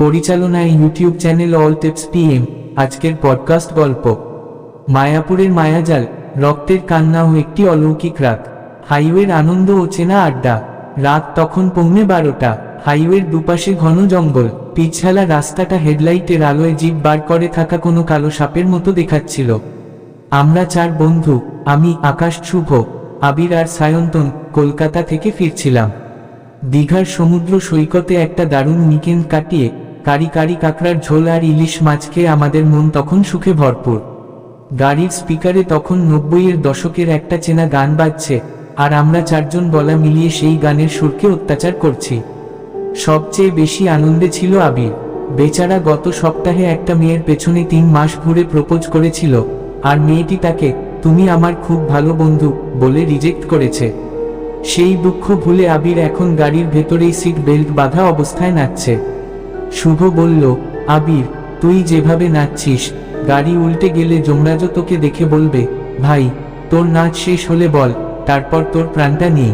পরিচালনায় YouTube channel all tips PM. আজকের podcast গল্প মায়াপুরের মায়াজাল, রক্তের কান্না ও একটি অলৌকিক রাত। হাইওয়ের আনন্দ ও চেনা আড্ডা। রাত তখন 11:15। হাইওয়ের দুপাশে ঘন জঙ্গল, পিছালা রাস্তাটা হেডলাইটের আলোয় জিভ বার করে থাকা কোনো কালো সাপের মতো দেখাচ্ছিল। আমরা 4 বন্ধু, আমি, আকাশ, শুভ, আবির আর সায়ন্তন, কলকাতা থেকে ফিরছিলাম। দীঘার সমুদ্র সৈকতে একটা দারুণ উইকেন্ড কাটিয়ে কারি কারি কাঁকড়ার ঝোল আর ইলিশ মাছ খেয়ে আমাদের মন তখন সুখে ভরপুর। গাড়ির স্পিকারে তখন 90-এর দশকের একটা চেনা গান বাজছে, আর আমরা 4 জন গলা মিলিয়ে সেই গানের সুরকে অত্যাচার করছি। সবচেয়ে বেশি আনন্দে ছিল আবির। বেচারা গত সপ্তাহে একটা মেয়ের পেছনে 3 মাস ঘুরে প্রপোজ করেছিল, আর মেয়েটি তাকে "তুমি আমার খুব ভালো বন্ধু" বলে রিজেক্ট করেছে। সেই দুঃখ ভুলে আবির এখন গাড়ির ভেতরেই সিট বেল্ট বাঁধা অবস্থায় নাচছে। শুভ বলল, আবির, তুই যেভাবে নাচছিস, গাড়ি উল্টে গেলে যমরাজও তোকে দেখে বলবে, ভাই, তোর নাচ শেষ হলে বল, তারপর তোর প্রাণটা নিই।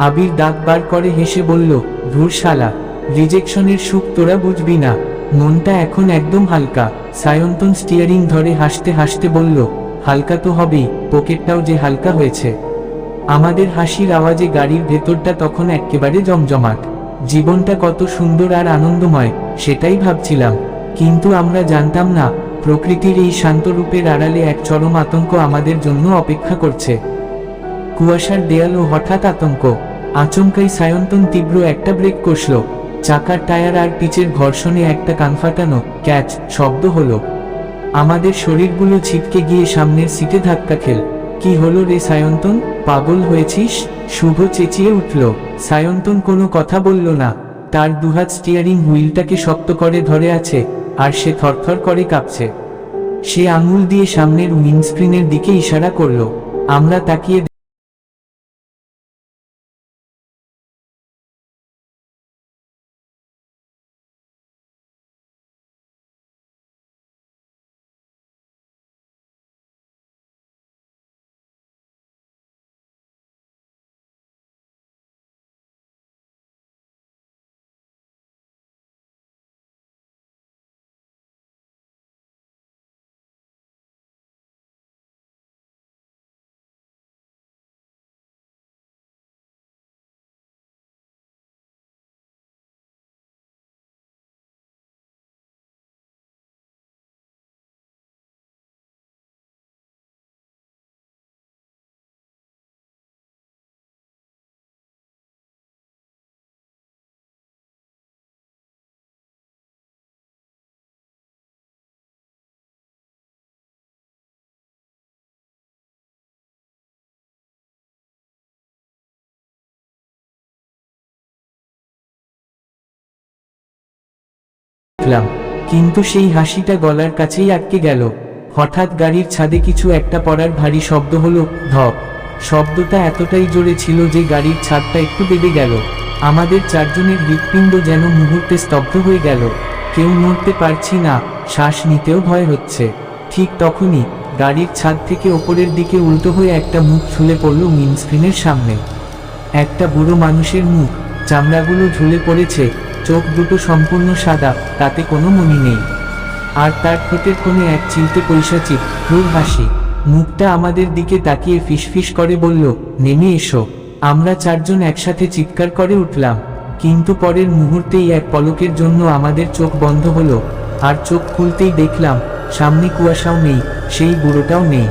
আবির দাঁত বার করে হেসে বলল, ধুর শালা, রিজেকশনের সুখ তোরা বুঝবি না, মনটা এখন একদম হালকা। সায়ন্তন স্টিয়ারিং ধরে হাসতে হাসতে বলল, হালকা তো হবেই, পকেটটাও যে হালকা হয়েছে। আমাদের হাসির আওয়াজে গাড়ির ভেতরটা তখন একেবারে জমজমাট। জীবনটা কত সুন্দর আর আনন্দময়, সেটাই ভাবছিলাম। কিন্তু আমরা জানতাম না, প্রকৃতির এই শান্ত রূপের আড়ালে এক চরম আতঙ্ক আমাদের জন্য অপেক্ষা করছে। কুয়াশার দেয়াল ও হঠাৎ আতঙ্ক। আচমকাই সায়ন্তন তীব্র একটা ব্রেক কষল। চাকার টায়ার আর পিচের ঘর্ষণে একটা কানফাটানো ক্যাচ শব্দ হলো। আমাদের শরীরগুলো ছিটকে গিয়ে সামনের সিটে ধাক্কা খেল। কি হলো রে সায়ন্তন, পাগল হয়েছিস? শুভ চেঁচিয়ে উঠল। সায়ন্তন কোনো কথা বলল না। তার দুহাত স্টিয়ারিং হুইলটাকে শক্ত করে ধরে আছে, আর সে থরথর করে কাঁপছে। সে আঙুল দিয়ে সামনের উইন্ডস্ক্রিনের দিকে ইশারা করল। আমরা তাকিয়ে দেখলাম, কিন্তু সেই হাসিটা গলার কাছেই আটকে গেল। হঠাৎ গাড়ির ছাদে কিছু একটা পড়ার ভারী শব্দ হলো, ধপ। শব্দটা এতটাই জোরে ছিল যে গাড়ির ছাদটা একটু দেবে গেল। আমাদের 4 জনের হৃৎপিণ্ড যেন মুহূর্তে স্তব্ধ হয়ে গেল। কেউ নড়তে পারছি না, শ্বাস নিতেও ভয় হচ্ছে। ঠিক তখনই গাড়ির ছাদ থেকে ওপরের দিকে উল্টো হয়ে একটা মুখ ঝুলে পড়ল উইন্ডস্ক্রিনের সামনে। একটা বুড়ো মানুষের মুখ, চামড়াগুলো ঝুলে পড়েছে, চোখ দুটো সম্পূর্ণ সাদা, তাতে কোনো মনি নেই। আর তার ঠোঁটের কোণে এক চিলতে পৈশাচিক ক্রূর হাসি। মুখটা আমাদের দিকে তাকিয়ে ফিসফিস করে বলল, নেমে এসো। আমরা 4 জন একসাথে চিৎকার করে উঠলাম। কিন্তু পরের মুহূর্তেই এক পলকের জন্য আমাদের চোখ বন্ধ হলো, আর চোখ খুলতেই দেখলাম সামনে কুয়াশাও নেই, সেই বুড়োটাও নেই।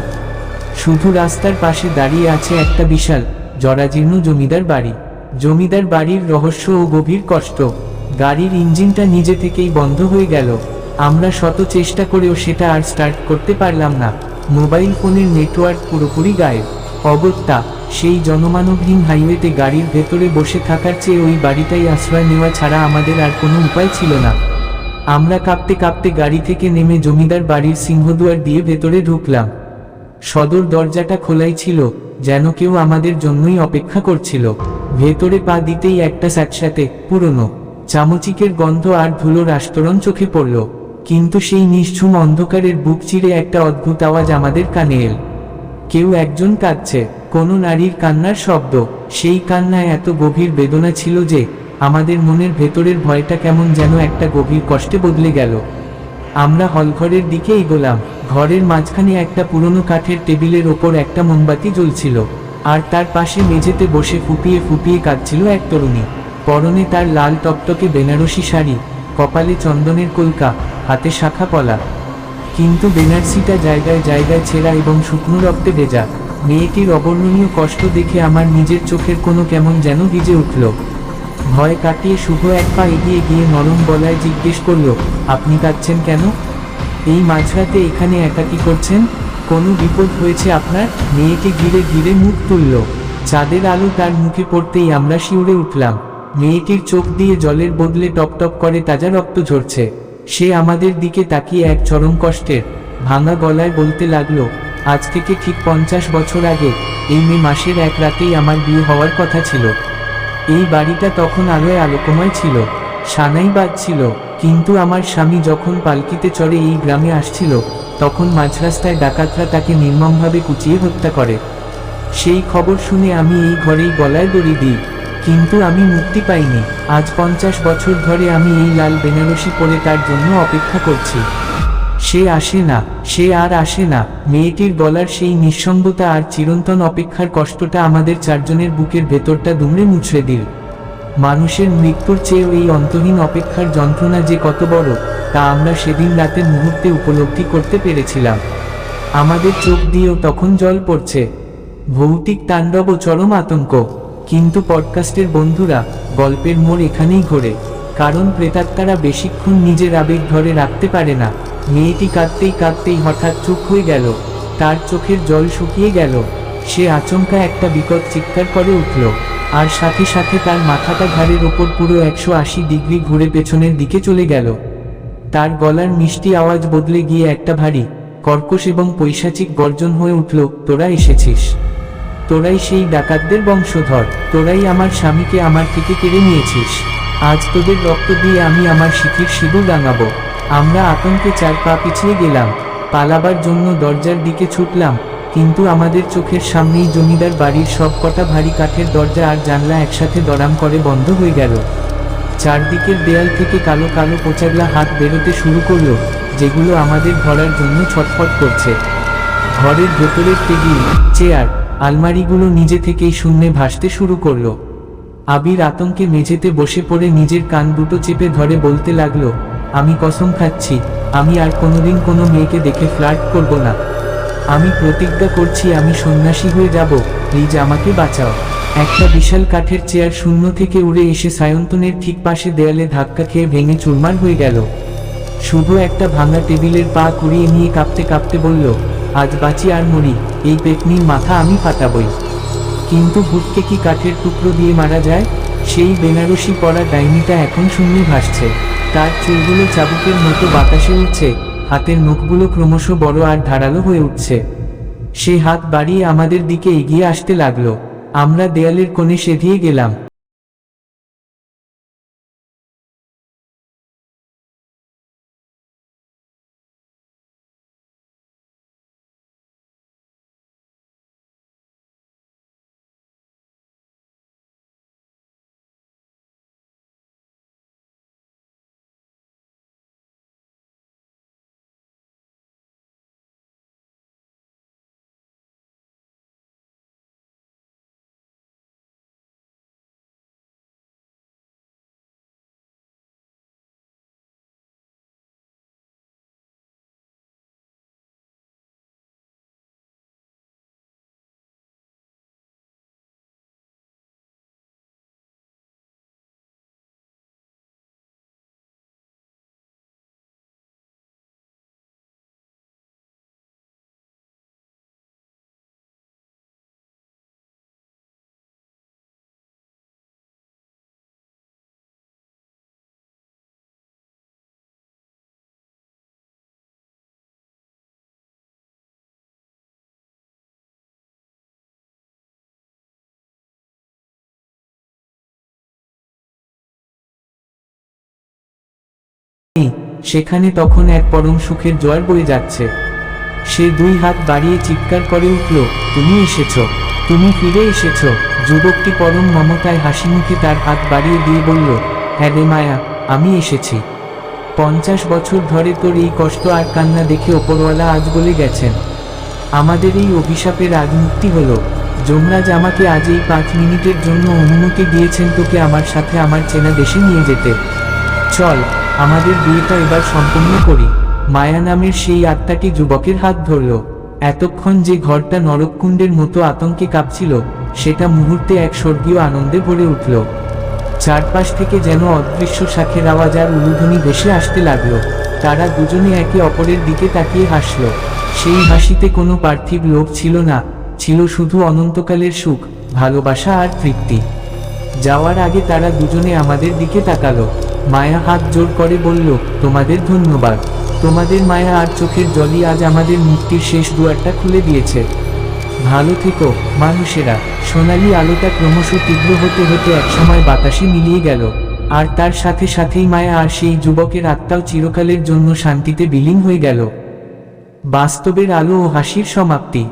শুধু রাস্তার পাশে দাঁড়িয়ে আছে একটা বিশাল জরাজীর্ণ জমিদার বাড়ি। জমিদার বাড়ির রহস্য ও গভীর কষ্ট। গাড়ির ইঞ্জিনটা নিজে থেকেই বন্ধ হয়ে গেল। আমরা শত চেষ্টা করেও সেটা আর স্টার্ট করতে পারলাম না। মোবাইল ফোনের নেটওয়ার্ক পুরোপুরি গায়েব। অগত্যা সেই জনমানবহীন হাইওয়েতে গাড়ির ভেতরে বসে থাকার চেয়ে ওই বাড়িটাই আশ্রয় নেওয়া ছাড়া আমাদের আর কোনো উপায় ছিল না। আমরা কাঁপতে কাঁপতে গাড়ি থেকে নেমে জমিদার বাড়ির সিংহদুয়ার দিয়ে ভেতরে ঢুকলাম। সদর দরজাটা খোলাই ছিল, যেন কেউ আমাদের জন্যই অপেক্ষা করছিল। ভেতরে পা দিতেই একটা স্যাঁতস্যাঁতে পুরনো চামচিকের গন্ধ আর ধুলোর আস্তরণ চোখে পড়ল। কিন্তু সেই নিশ্ঝুম অন্ধকারের বুক চিরে একটা অদ্ভুত আওয়াজ আমাদের কানে এল। কেউ একজন কাঁদছে, কোনো নারীর কান্নার শব্দ। সেই কান্নায় এত গভীর বেদনা ছিল যে আমাদের মনের ভেতরের ভয়টা কেমন যেন একটা গভীর কষ্টে বদলে গেল। আমরা হলঘরের দিকে এগোলাম। ঘরের মাঝখানে একটা পুরনো কাঠের টেবিলের ওপর একটা মোমবাতি জ্বলছিল, আর তার পাশে মেঝেতে বসে ফুপিয়ে ফুপিয়ে কাঁদছিল এক তরুণী। পরনে তার লাল টকটকে বেনারসি শাড়ি, কপালে চন্দনের কলকা, হাতে শাখা পলা, কিন্তু বেনারসিটা জায়গায় জায়গায় ছেঁড়া এবং শুকনো রক্তে ভেজা। মেয়েটির অবর্ণনীয় কষ্ট দেখে আমার নিজের চোখের কোনো কেমন যেন ভিজে উঠল। ভয় কাটিয়ে শুভ এক পা এগিয়ে গিয়ে নরম গলায় জিজ্ঞেস করল, আপনি কাঁদছেন কেন? এই মাঝরাতে এখানে একা কি করছেন? কোনো বিপদ হয়েছে আপনার? মেয়েটি ঘিরে ঘিরে মুখ তুলল। চাঁদের আলো তার মুখে পড়তেই আমরা শিউরে উঠলাম। মেয়েটির চোখ দিয়ে জলের বদলে টপটপ করে তাজা রক্ত ঝরছে। সে আমাদের দিকে তাকিয়ে এক চরম কষ্টের ভাঙা গলায় বলতে লাগলো, আজ থেকে ঠিক 50 বছর আগে এই মে মাসের এক রাতেই আমার বিয়ে হওয়ার কথা ছিল। এই বাড়িটা তখন আলোয় আলোকময় ছিল, সানাই বাজছিল, কিন্তু আমার স্বামী যখন পালকিতে চড়ে এই গ্রামে আসছিল, তখন মাঝরাস্তায় ডাকাতরা তাকে নির্মমভাবে কুচিয়ে হত্যা করে। সেই খবর শুনে আমি এই ঘরেই গলায় দড়ি দিই, কিন্তু আমি মুক্তি পাইনি। আজ 50 বছর ধরে আমি এই লাল বেনারসি পরে তার জন্য অপেক্ষা করছি। সে আসে না, সে আর আসে না। মেয়েটির গলার সেই নিঃসঙ্গতা আর চিরন্তন অপেক্ষার কষ্টটা আমাদের চারজনের বুকের ভেতরটা দুমড়ে মুচড়ে দিল। মানুষের মৃত্যুর চেয়েও এই অন্তহীন অপেক্ষার যন্ত্রণা যে কত বড়, তা আমরা সেদিন রাতের মুহূর্তে উপলব্ধি করতে পেরেছিলাম। আমাদের চোখ দিয়েও তখন জল পড়ছে। ভৌতিক তাণ্ডব ও চরম আতঙ্ক। কিন্তু পডকাস্টের বন্ধুরা, গল্পের মোড় এখানেই ঘোরে, কারণ প্রেতাত্মারা বেশিক্ষণ নিজের আবেগ ধরে রাখতে পারে না। মেয়েটি কাঁদতেই কাঁদতেই হঠাৎ চুপ হয়ে গেল। তার চোখের জল শুকিয়ে গেল। সে আচমকা একটা বিকট চিৎকার করে উঠল, আর সাথে সাথে তার মাথাটা ঘাড়ের ওপর পুরো 180 ডিগ্রি ঘুরে পেছনের দিকে চলে গেল। তার গলার মিষ্টি আওয়াজ বদলে গিয়ে একটা ভারী, কর্কশ এবং পৈশাচিক গর্জন হয়ে উঠল, তোরা এসেছিস। তোরাই সেই ডাকাতদের বংশধর। তোরাই আমার স্বামীকে আমার থেকে কেড়ে নিয়েছিস। আজ তোদের রক্ত দিয়ে আমি আমার শিখির সিঁদুর রাঙাবো। আমরা আতঙ্কে 4 পা পিছিয়ে গেলাম। পালাবার জন্য দরজার দিকে ছুটলাম, কিন্তু আমাদের চোখের সামনেই জমিদার বাড়ির সব কটা ভারী কাঠের দরজা আর জানলা একসাথে দড়াম করে বন্ধ হয়ে গেল। চারদিকের দেয়াল থেকে কালো কালো পোচাগলা হাত বেরোতে শুরু করলো, যেগুলো আমাদের ধরার জন্য ছটফট করছে। ঘরের ভেতরের টেবিল, চেয়ার, আলমারিগুলো নিজে থেকেই শূন্যে ভাসতে শুরু করলো। আবির আতঙ্কে মেঝেতে বসে পড়ে নিজের কান দুটো চেপে ধরে বলতে লাগলো, আমি কসম খাচ্ছি, আমি আর কোনোদিন কোনো মেয়েকে দেখে ফ্লার্ট করব না। আমি প্রতিজ্ঞা করছি আমি সন্ন্যাসী হয়ে যাব। প্লিজ আমাকে বাঁচাও। একটা বিশাল কাঠের চেয়ার শূন্য থেকে উড়ে এসে সায়ন্তনের ঠিক পাশে দেয়ালে ধাক্কা খেয়ে ভেঙে চুরমার হয়ে গেল। শুভ একটা ভাঙা টেবিলের পা কুড়িয়ে নিয়ে কাঁপতে কাঁপতে বলল, আজ বাঁচি আর মরি, এই পেতনির মাথা আমি ফাটাবই। কিন্তু ভূতকে কি কাঠের টুকরো দিয়ে মারা যায়? সেই বেনারসি পরা ডাইনিটা এখন শূন্যে ভাসছে। তার চুলগুলো চাবুকের মতো বাতাসে উঠছে, হাতের নখগুলো ক্রমশ বড় আর ধারালো হয়ে উঠছে। সে হাত বাড়িয়ে আমাদের দিকে এগিয়ে আসতে লাগলো। আমরা দেয়ালের কোণে সেধিয়ে গেলাম। সেখানে তখন এক পরম সুখের জোয়ার বয়ে যাচ্ছে। সে 2 হাত বাড়িয়ে চিৎকার করে উঠল, তুমি এসেছো। তুমি ফিরে এসেছ। যুবকটি পরম মমতায় হাসি মুখে তার হাত বাড়িয়ে দিয়ে বলল, হ্যাঁ রে মায়া, আমি এসেছি। 50 বছর ধরে তোর এই কষ্ট আর কান্না দেখে ওপরওয়ালা আজ বলে গেছেন, আমাদের এই অভিশাপের আজ মুক্তি হলো। যমরাজ আমাকে আজ এই 5 মিনিটের জন্য অনুমতি দিয়েছেন তোকে আমার সাথে আমার চেনা দেশে নিয়ে যেতে। চল, আমাদের বিয়েটা এবার সম্পূর্ণ করি। মায়া নামের সেই আত্মাটি যুবকের হাত ধরল। এতক্ষণ যে ঘরটা নরককুণ্ডের মতো আতঙ্কে কাঁপছিল, সেটা মুহূর্তে এক স্বর্গীয় আনন্দে ভরে উঠল। চারপাশ থেকে যেন অদৃশ্য শাঁখের আওয়াজ আর উলুধ্বনি ভেসে আসতে লাগলো। তারা দুজনে একে অপরের দিকে তাকিয়ে হাসল। সেই হাসিতে কোনো পার্থিব লোভ ছিল না, ছিল শুধু অনন্তকালের সুখ, ভালোবাসা আর তৃপ্তি। যাওয়ার আগে তারা দুজনে আমাদের দিকে তাকালো। মায়া হাত জোর করে বলল, তোমাদের ধন্যবাদ। তোমাদের মায়া আর চোখের জলই আজ আমাদের মুক্তির শেষ দুয়ারটা খুলে দিয়েছে। ভালো থেকো মানুষেরা। সোনালি আলোটা ক্রমশ তীব্র হতে হতে একসময় বাতাসে মিলিয়ে গেল, আর তার সাথে সাথেই মায়া আর সেই যুবকের আত্মাও চিরকালের জন্য শান্তিতে বিলীন হয়ে গেল। বাস্তবের আলো ও হাসির সমাপ্তি।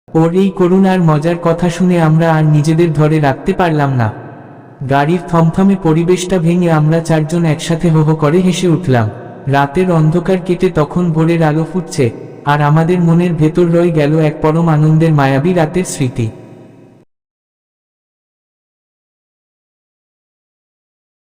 ওর এই করুণার মজার কথা শুনে আমরা আর নিজেদের ধরে রাখতে পারলাম না। গাড়ির থমথমে পরিবেশটা ভেঙে আমরা চারজন একসাথে হো হো করে হেসে উঠলাম। রাতের অন্ধকার কেটে তখন ভোরের আলো ফুটছে, আর আমাদের মনের ভেতর রয়ে গেল এক পরম আনন্দের মায়াবী রাতের স্মৃতি।